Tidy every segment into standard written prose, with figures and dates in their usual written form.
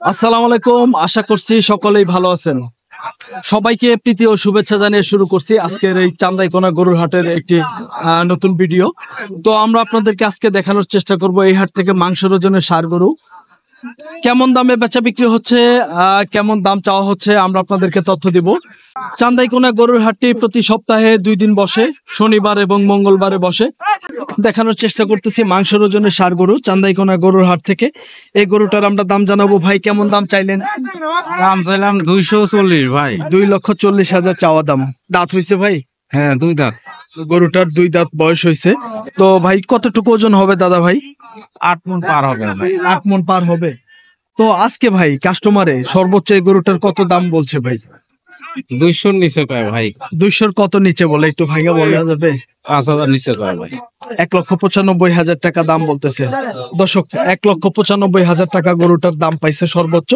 আসসালামু আলাইকুম, আশা করছি সকলেই ভালো আছেন। সবাইকে প্রীতি ও শুভেচ্ছা জানিয়ে শুরু করছি আজকের এই চান্দাইকোনা গরুর হাটের একটি নতুন ভিডিও। তো আমরা আপনাদেরকে আজকে দেখানোর চেষ্টা করব এই হাট থেকে মাংসের ওজনের ষাঁড় গরু কেমন দামে বেচা বিক্রি হচ্ছে, কেমন দাম চাওয়া হচ্ছে, আমরা আপনাদেরকে তথ্য দিব। চান্দাইকোনা গরুর হাটটি প্রতি সপ্তাহে 2 দিন বসে, শনিবার এবং মঙ্গলবারে বসে। দেখানোর চেষ্টা করতেছি মাংসের ওজনের ষাঁড় গরু চান্দাইকোনা গরুর হাট থেকে। এই গরুটার আমরা দাম জানাবো। ভাই কেমন দাম চাইলেন? দাম চাইলাম 240 ভাই। 2,40,000 চাওয়া দাম। দাঁত হইছে ভাই? হ্যাঁ, 2 দাঁত। গরুটার 2 দাঁত বয়স হয়েছে। তো ভাই কতটুকু ওজন হবে দাদা ভাই? 8 মণ পার হবে ভাই। 8 মণ পার হবে। তো আজকে ভাই কাস্টমারে সর্বোচ্চ এই গরুটার কত দাম বলছে ভাই? 200 নিচে পায় ভাই। 200 কত নিচে বলে একটু ভাইয়া বলা যাবে? 5000 নিচে পায় ভাই। 1,95,000 টাকা দাম বলতেছে দর্শক। 1,95,000 টাকা গরুটার দাম পাইছে সর্বোচ্চ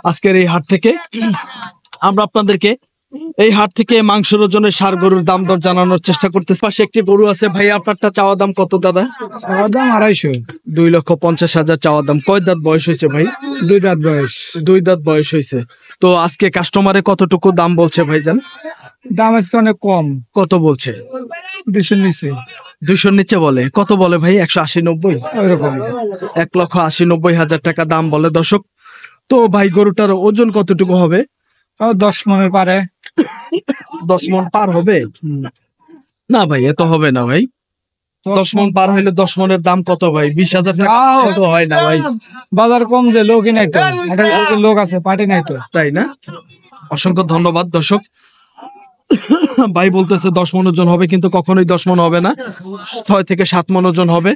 আজকের এই হাট থেকে। আমরা আপনাদেরকে এই হাট থেকে মাংসের ওজনের ষাঁড় গরুর দাম দর জানানোর চেষ্টা করতেছি। পাশে একটি গরু আছে ভাই, আপনারটা চাওয়া দাম কত দাদা? চাওয়া দাম 250। 2,50,000 চাওয়া দাম। কয় দাঁত বয়স হয়েছে ভাই? 2 দাঁত বয়স। 2 দাঁত বয়স হয়েছে। তো আজকে কাস্টমারে কতটুকু দাম বলছে ভাইজান? দাম আজকে অনেক কম। কত বলছে? 200 নিচে। 200 নিচে বলে। কত বলে ভাই? 180-90 ওইরকম। 1,80,90,000 টাকা দাম বলে দর্শক। তো ভাই গরুটার ওজন কতটুকু হবে? 10 মণের পারে। 10 মণ পার হবে? না ভাই, এত হবে না ভাই। 10 মণ পার হইলে 10 মণের দাম কত ভাই? 20,000 টাকা তো হয় না ভাই। বাজার কম যে লোকই নাই তো। লোক আছে, পার্টি নাই তো। তাই না? অসংখ্য ধন্যবাদ দর্শক। ভাই বলতেছে 10 মণ ওজন হবে, কিন্তু কখনোই 10 মণ হবে না, 6 থেকে 7 মণ ওজন হবে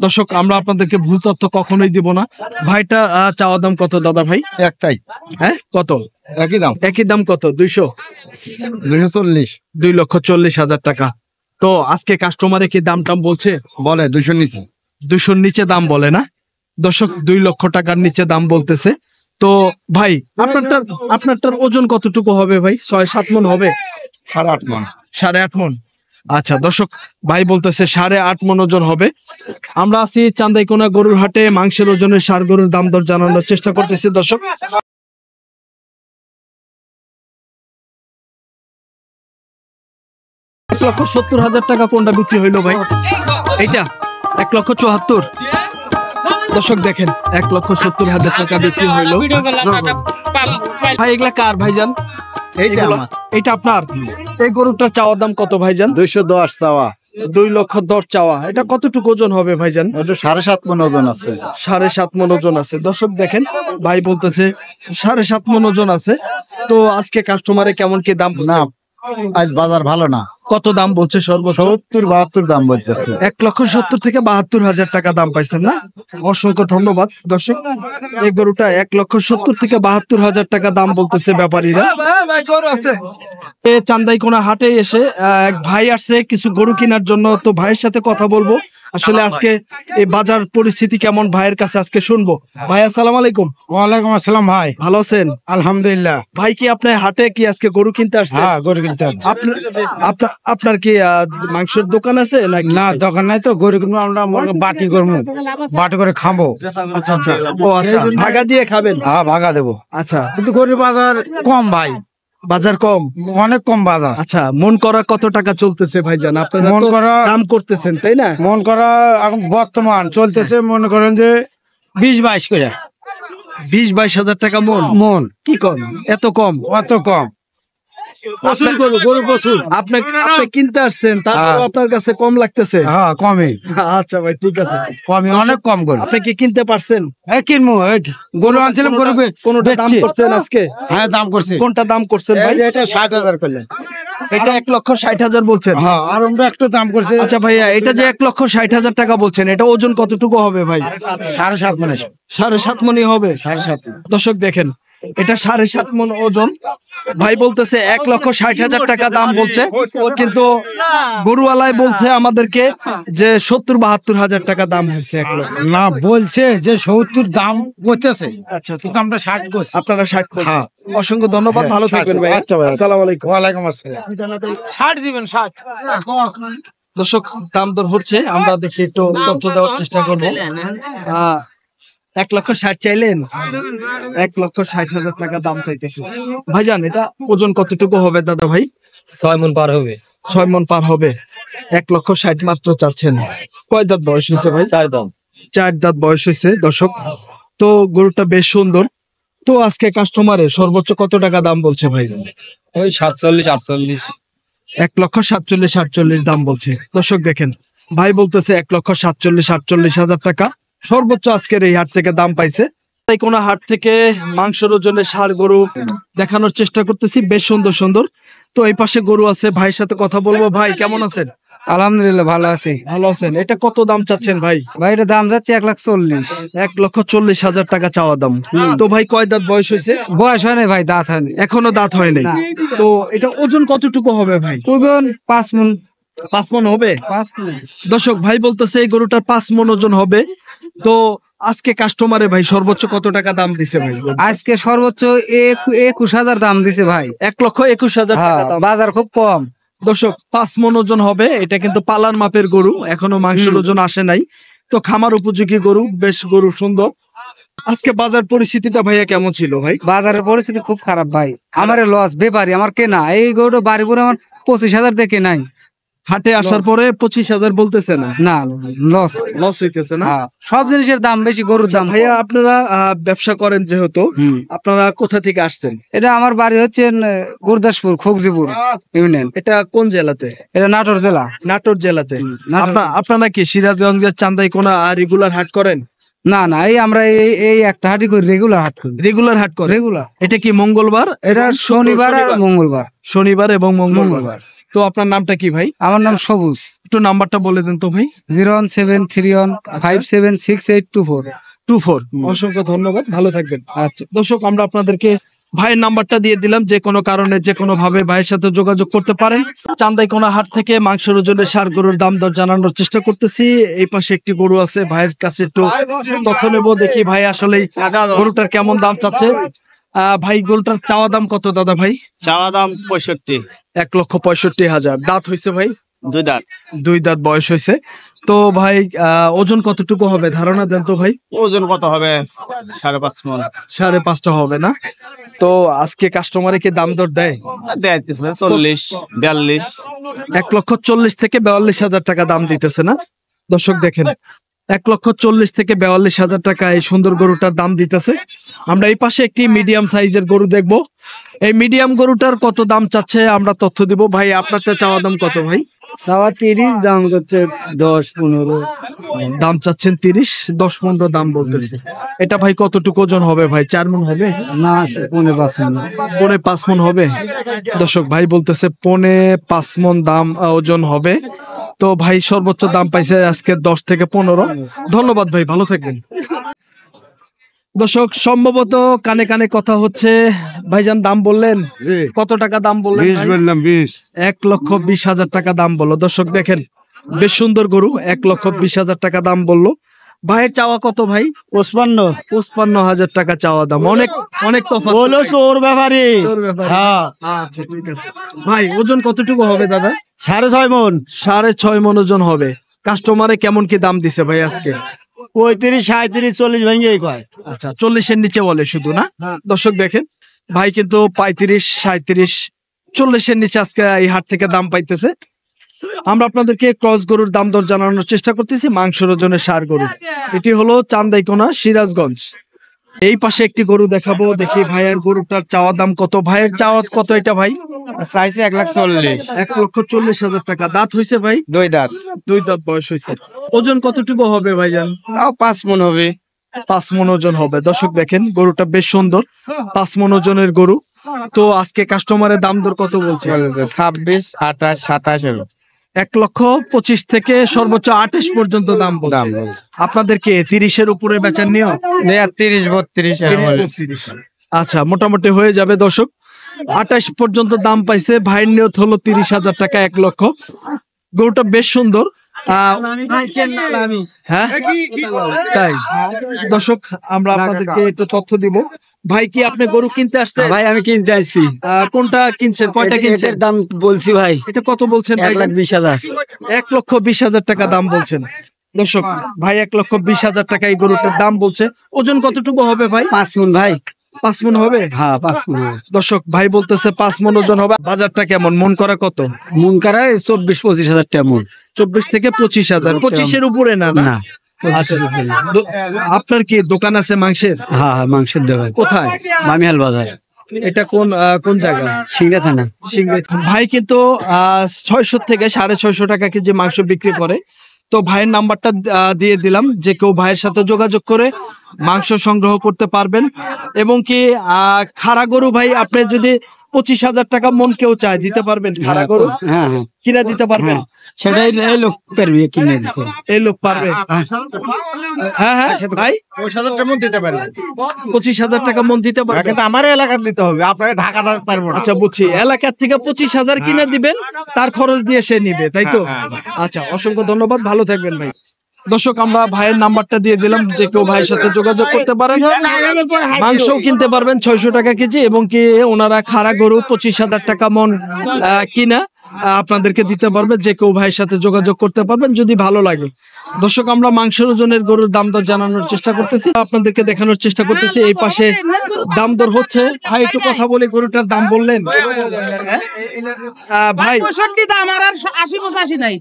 দর্শক। আমরা আপনাদেরকে ভুল তথ্য কখনোই দিব না। ভাইটা চাওয়া দাম কত দাদা ভাই? একটাই। হ্যাঁ, কত? একই দাম। একই দাম কত? 200। 240 2,40,000 টাকা। তো আজকে কাস্টমারে কি দাম টাম বলছে? বলে 200 নিচে। 200 নিচে দাম বলে না দর্শক। 2 লক্ষ টাকার নিচে দাম বলতেছে। তো ভাই আপনারটার ওজন কতটুকু হবে ভাই? 6-7 মণ হবে? 8.5 মণ। 8.5 মণ। আচ্ছা দর্শক, ভাই বলতেছে 8.5 মণ ওজন হবে। আমরা আছি চান্দাইকোনা গরুর হাটে, মাংসের ওজনের ষাঁড় গরুর দাম দর জানানোর চেষ্টা করতেছি দর্শক। 1,70,000 টাকা কোনটা বিক্রি হইলো ভাই? এইটা 1,74,000 দর্শক দেখেন, 1,70,000 টাকা বিক্রি হইলো। ভাই এগুলা কার ভাইজান? এইটা আপনার? এই গরুটার চাওয়ার দাম কত ভাইজান? 210 চাওয়া। 2,10,000 চাওয়া। এটা কতটুকু ওজন হবে ভাইজান? ওটা 7.5 মণ ওজন আছে। 7.5 মণ ওজন আছে দর্শক দেখেন। ভাই বলতেছে 7.5 মণ ওজন আছে। তো আজকে কাস্টমারে কেমন কি দাম? না, আজ বাজার ভালো না। কত দাম বলছে সর্বোচ্চ? 70-72 দাম বলতেছে। 1,70,000 থেকে 72,000 টাকা দাম পাইছেন না? অসংখ্য ধন্যবাদ দর্শক। এই গরুটা 1,70,000 থেকে 72,000 টাকা দাম বলতেছে ব্যাপারীরা। চান্দাইকোনা হাটে এসে এক ভাই আসছে কিছু গরু কেনার জন্য। তো ভাইয়ের সাথে কথা বলবো, আসলে আজকে এই বাজার পরিস্থিতি কেমন ভাইয়ের কাছে আজকে শুনবো। ভাই আসসালামু আলাইকুম। ওয়ালাইকুম আসসালাম ভাই। ভালো আছেন? আলহামদুলিল্লাহ। ভাই কি আপনি হাটে কি আজকে গরু কিনতে আসছেন? হ্যাঁ, গরু কিনতে আসছি। আপনার কি মাংসের দোকান আছে নাকি? না, দোকান নাই তো। গরু কিনবো আমরা, বাটি করবো, বাটি করে খাবো। আচ্ছা আচ্ছা। ও আচ্ছা, ভাগা দিয়ে খাবেন? হ্যাঁ, ভাগা দেবো। আচ্ছা, কিন্তু গরুর বাজার কম ভাই, বাজার কম, অনেক কম বাজার। আচ্ছা, মন করা কত টাকা চলতেছে ভাইজান? আপনারা মন তো করা দাম করতেছেন তাই না? মন করা এখন বর্তমান চলতেছে, মনে করেন যে 20-22 করে। 20-22,000 টাকা মন? মন কি কম? এত কম? অত কম। প্রচুর গরু প্রচুর। আপনি কিনতে আসছেন, তারপর আপনার কাছে কম লাগতেছে? হ্যাঁ, কমই। আচ্ছা ভাই, ঠিক আছে। কমই, অনেক কম গরু। আপনি কি কিনতে পারছেন? কিনবো, গরু আনছিলাম, গরু কোনটা দাম করছেন আজকে? হ্যাঁ, দাম করছি। কোনটা দাম করছেন ভাই? এটা 60,000 করলেন। এটা 1,60,000 বলছেন? হ্যাঁ, আর আমরা একটু দাম করছি। আচ্ছা ভাইয়া, এটা যে 1,60,000 টাকা বলছেন, এটা ওজন কতটুকু হবে ভাই? 7.5 মণ। 7.5 মণই হবে? 7.5। দর্শক দেখেন, এটা 7.5 মণ ওজন। ভাই বলতেছে 1,60,000 টাকা দাম বলছে, কিন্তু গরুওয়ালায় বলছে আমাদেরকে যে 70-72,000 টাকা দাম হয়েছে 1 লক্ষ। না, বলছে যে 70 দাম করতেছে। আচ্ছা, কিন্তু আমরা 60 করছি। আপনারা 60 করছেন। হ্যাঁ। অসংখ্য ধন্যবাদ, ভালো থাকবেন ভাই। আচ্ছা ভাই। আসসালামু আলাইকুম। ওয়ালাইকুম আসসালাম। 60 দিবেন, 60। দর্শক দাম দর হচ্ছে, আমরা দেখি একটু তথ্য দেওয়ার চেষ্টা করবো। 1,60,000 চাইলেন, 1,60,000 টাকা দাম চাইতেছে। ভাইজান এটা ওজন কতটুকু হবে দাদা ভাই? 6 মণ পার হবে। 6 মণ পার হবে। 1,60,000 মাত্র চাচ্ছেন। কয় দাঁত বয়স হয়েছে ভাই? 4 দাম। 4 দাঁত বয়স হয়েছে দর্শক। তো গরুটা বেশ সুন্দর। তো আজকে কাস্টমারের সর্বোচ্চ কত টাকা দাম বলছে ভাই? ওই 47 48। 1,47,000 দাম বলছে। দর্শক দেখেন, ভাই বলতেছে 1,47,000 টাকা সর্বোচ্চ আজকের এই হাট থেকে দাম পাইছে। তাই কোন হাট থেকে মাংসের ওজনে ষাঁড় গরু দেখানোর চেষ্টা করতেছি, বেশ সুন্দর সুন্দর। তো এই পাশে গরু আছে, ভাইয়ের সাথে কথা বলবো। ভাই কেমন আছেন? আলহামদুলিল্লাহ ভালো আছি। ভালো আছেন। এটা কত দাম চাচ্ছেন ভাই? ভাই এটা দাম যাচ্ছে 1,40,000। 1,40,000 টাকা চাওয়া দাম। তো ভাই কয় দাঁত বয়স হয়েছে? বয়স হয় নাই ভাই, দাঁত হয়নি। এখনো দাঁত হয় নাই। তো এটা ওজন কতটুকু হবে ভাই? ওজন 5 মণ। 5 মণ হবে। 5 মণ। দর্শক ভাই বলতেছে এই গরুটার 5 মণ ওজন হবে। তো আজকে কাস্টমারে ভাই সর্বোচ্চ কত টাকা দাম দিছে ভাই? আজকে সর্বোচ্চ 21,000 দাম দিছে ভাই। 1,21,000 টাকা দাম। বাজার খুব কম। দর্শক 5 মণ ওজন হবে। এটা কিন্তু পালার মাপের গরু, এখনো মাংসের ওজন আসে নাই। তো খামার উপযোগী গরু, বেশ গরু সুন্দর। আজকে বাজার পরিস্থিতিটা ভাইয়া কেমন ছিল ভাই? বাজারের পরিস্থিতি খুব খারাপ ভাই। আমার লস, ব্যাপারী আমার কেনা এই গরুটা বাড়ি পুরো আমার 25,000 দেখে নাই। হাটে আসার পরে 25,000 বলতেছে না? না, লস। লস হইতেছে না? সব জিনিসের দাম বেশি, গরুর দাম। ভাইয়া আপনারা ব্যবসা করেন যেহেতু, আপনারা কোথা থেকে আসছেন? এটা আমার বাড়ি হচ্ছে গুরদাসপুর, খোকজিপুর ইউনিয়ন। এটা কোন জেলাতে? এটা নাটোর জেলা। নাটোর জেলাতে। নাটোর। আপনারা কি সিরাজগঞ্জের চান্দাইকোনা রেগুলার হাট করেন? না না, এই আমরা এই একটা হাটই করি, রেগুলার হাট করি। রেগুলার হাট করেন? রেগুলার। এটা কি মঙ্গলবার? এটা শনিবার আর মঙ্গলবার। শনিবার এবং মঙ্গলবার। তো আপনার নামটা কি ভাই? আমার নাম সবুজ। একটু নাম্বারটা বলে দেন তো ভাই। 01731576824। 24। অসংখ্য ধন্যবাদ, ভালো থাকবেন। আচ্ছা দর্শক আমরা আপনাদেরকে ভাইয়ের নাম্বারটা দিয়ে দিলাম, যে কোনো কারণে যে কোনো ভাবে ভাইয়ের সাথে যোগাযোগ করতে পারেন। চান্দাইকোনা হাট থেকে মাংসের ওজনে ষাঁড় গরুর দাম দর জানানোর চেষ্টা করতেছি। এই পাশে একটি গরু আছে, ভাইয়ের কাছে একটু তথ্য নেবো, দেখি ভাই আসলে গরুটার কেমন দাম চাচ্ছে। ভাই গরুটার চাওয়া দাম কত দাদা ভাই? চাওয়া দাম 65। 1,65,000। দাঁত হয়েছে ভাই? 2 দাঁত। 2 দাঁত বয়স হয়েছে। তো ভাই ওজন কতটুকু হবে ধারণা দেন তো ভাই? ওজন কত হবে? 5.5 মণ। 5.5টা হবে না? তো আজকে কাস্টমারে কি দাম দর দেয়? দেয়তেছে 40 42। 1,40,000 থেকে 42,000 টাকা দাম দিতেছে না? দর্শক দেখেন, 1,40,000 থেকে 42,000 টাকা এই সুন্দর গরুটার দাম দিতেছে। আমরা এই পাশে একটি মিডিয়াম সাইজের গরু দেখবো। এই মিডিয়াম গরুটার কত দাম চাচ্ছে আমরা তথ্য দিব। ভাই আপনারটা চাওয়া দাম কত ভাই? চাওয়া 30, দাম করছে 10-15। দাম চাচ্ছেন 30, 10-15 দাম বলতেছে। এটা ভাই কতটুকু ওজন হবে ভাই? 4 মণ হবে না, 5.5 মণ। 5.5 মণ হবে। দর্শক ভাই বলতেছে 5.5 মণ দাম ওজন হবে। তো ভাই সর্বোচ্চ দাম পাইছে আজকে 10 থেকে 15। ধন্যবাদ ভাই, ভালো থাকবেন। দর্শক সম্ভবত কানে কানে কথা হচ্ছে। ভাইজান দাম বললেন কত টাকা দাম বললেন? 20 বললাম, 20। 1,20,000 টাকা দাম বললো। দর্শক দেখেন, বেশ সুন্দর গরু, 1,20,000 টাকা দাম বললো। ভাইয়ের চাওয়া কত ভাই? 55,000 টাকা চাওয়া দাম। অনেক অনেক তফাৎ। বলো চোর ব্যাপারে। চোর ব্যাপারে। হ্যাঁ, আচ্ছা ঠিক আছে। ভাই ওজন কতটুকু হবে দাদা? 6.5 মণ। 6.5 মণ ওজন হবে। কাস্টমারে কেমন কি দাম দিছে ভাই আজকে? 35 37 40 ভেঙে কয়। আচ্ছা 40-এর নিচে বলে শুধু না? দর্শক দেখেন, ভাই কিন্তু 35 37 40-এর নিচে আজকে এই হাট থেকে দাম পাইতেছে। আমরা আপনাদেরকে ক্রস গরুর দাম দর জানানোর চেষ্টা করতেছি। মাংসের ওজনে ষাঁড় গরু, এটি হলো চান্দাইকোনা সিরাজগঞ্জ। এই পাশে একটি গরু দেখাবো, দেখি ভাইয়ের গরুটার চাওয়া দাম কত। ভাইয়ের চাওয়া কত এটা ভাই? চাইছে 1,40,000। 1,40,000 টাকা। দাঁত হয়েছে ভাই? 2 দাঁত। 2 দাঁত বয়স হয়েছে। ওজন কতটুকু হবে ভাইজান? তাও 5 মণ হবে। 5 মণ ওজন হবে। দর্শক দেখেন, গরুটা বেশ সুন্দর, 5 মণ ওজনের গরু। তো আজকে কাস্টমারের দাম দর কত বলছে? 26 28 27। 1,25,000 থেকে সর্বোচ্চ 28 পর্যন্ত দাম বলছে। আপনাদেরকে 30-এর উপরে বেচার নিয়ম? 30 32 আচ্ছা মোটামুটি হয়ে যাবে। দর্শক 28 পর্যন্ত দাম পাইছে। ভাইয়ের নিয়ত হলো 30,000 টাকা, 1 লক্ষ। গরুটা বেশ সুন্দর। হ্যাঁ তাই। দর্শক আমরা আপনাদেরকে একটু তথ্য দিব। ভাই কি আপনি গরু কিনতে আসছেন? ভাই আমি কিনতে আসছি। কোনটা কিনছেন? কয়টা কিনছেন? দাম বলছি ভাই। এটা কত বলছেন? 1,20,000। 1,20,000 টাকা দাম বলছেন। দর্শক ভাই 1,20,000 টাকা এই গরুটার দাম বলছে। ওজন কতটুকু হবে ভাই? 5 মণ ভাই। 5 মণ হবে। হ্যাঁ 5 মণ। দর্শক ভাই বলতেছে 5 মণ ওজন হবে। বাজারটা কেমন, মন করা কত? মন কারায় 24-25 হাজার টাকা মন। 24 থেকে 25,000। 25-এর উপরে না? না। আচ্ছা, আপনার কি দোকান আছে মাংসের? হ্যাঁ হ্যাঁ মাংসের দোকান। কোথায়? বামিহাল বাজার, এটা কোন জায়গা? সিংড়া থানা। ভাই কিন্তু 600 থেকে 650 টাকা কেজি মাংস বিক্রি করে। তো ভাইয়ের নাম্বারটা দিয়ে দিলাম, যে কেউ ভাইয়ের সাথে যোগাযোগ করে মাংস সংগ্রহ করতে পারবেন। এবং কি খাড়া গরু ভাই আপনি যদি 25,000 টাকা মন কেউ চায় দিতে পারবেন? খাড়া গরু হ্যাঁ হ্যাঁ কিনা দিতে পারবেন? সেটাই এই লোক পারবে কিনে দিতে। এই লোক পারবে। হ্যাঁ হ্যাঁ ভাই 25,000 টাকা দিতে পারবে, 25,000 টাকা মন দিতে পারবেন। কিন্তু আমার এলাকার দিতে হবে, আপনার ঢাকাটা পারবো না। আচ্ছা বুঝছি, এলাকার থেকে 25,000 কিনে দিবেন, তার খরচ দিয়ে সে নিবে, তাই তো? আচ্ছা, অসংখ্য ধন্যবাদ, ভালো থাকবেন ভাই। দর্শক আমরা ভাইয়ের নাম্বারটা দিয়ে দিলাম, যে কেউ ভাইয়ের সাথে যোগাযোগ করতে পারেন। মাংসও কিনতে পারবেন 600 টাকা কেজি, এবং কি ওনারা খাড়া গরু 25,000 টাকা মন কিনা আপনাদেরকে দিতে পারবে। যে কেউ ভাইয়ের সাথে যোগাযোগ করতে পারবেন যদি ভালো লাগে। দর্শক আমরা মাংসের ওজনের গরুর দাম দর জানানোর চেষ্টা করতেছি, আপনাদেরকে দেখানোর চেষ্টা করতেছি। এই পাশে দাম দর হচ্ছে। ভাই একটু কথা বলে, গরুটার দাম বললেন ভাই? 65 দাম, আর 80-85 নাই।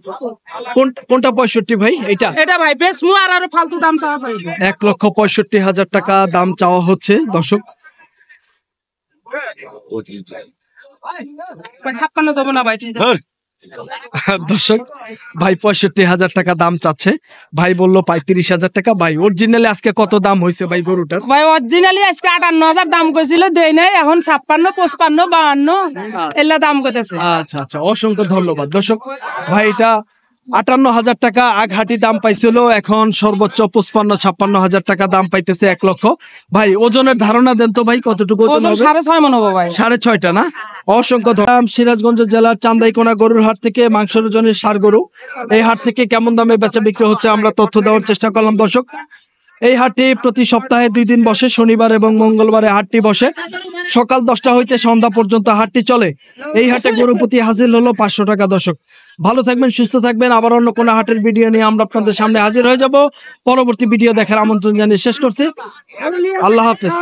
কোনটা 65 ভাই? এটা ভাই বেসমু আর ফালতু দাম চাওয়া চাই। 1,65,000 টাকা দাম চাওয়া হচ্ছে। দর্শক 56 দেবো না ভাই? দর্শক ভাই 65,000 টাকা দাম চাচ্ছে। ভাই বললো 35,000 টাকা। ভাই অরিজিনালি আজকে কত দাম হয়েছে ভাই গরুটার? ভাই অরিজিনালি আজকে 58,000 দাম কইছিল, দেই নাই। এখন 56, 55, 52 এলা দাম কইতেছে। আচ্ছা আচ্ছা, অসংখ্য ধন্যবাদ। দর্শক ভাই এটা 58,000 টাকা আগহাটি দাম পাইছিল, এখন সর্বোচ্চ 55-56,000 টাকা দাম পাইতেছে 1 লক্ষ। ভাই ওজনের ধারণা দেন তো ভাই, কতটুকু ওজন হবে? 6.5 মণ হবে ভাই। 6.5টা না? অসংখ্য ধন্যবাদ। সিরাজগঞ্জ জেলার চান্দাইকোনা গরুর হাট থেকে মাংসের ওজনের ষাঁড় গরু, এই হাট থেকে কেমন দামে বেচা বিক্রি হচ্ছে আমরা তথ্য দেওয়ার চেষ্টা করলাম। দর্শক এই হাটটি প্রতি সপ্তাহে 2 দিন বসে, শনিবার এবং মঙ্গলবারে হাটটি বসে। সকাল 10টা হইতে সন্ধ্যা পর্যন্ত হাটটি চলে। এই হাটে গরু প্রতি হাজির হলো 500 টাকা। দর্শক ভালো থাকবেন, সুস্থ থাকবেন। আবার অন্য কোনো হাটের ভিডিও নিয়ে আমরা আপনাদের সামনে হাজির হয়ে যাব। পরবর্তী ভিডিও দেখার আমন্ত্রণ জানিয়ে শেষ করছি। আল্লাহ হাফেজ।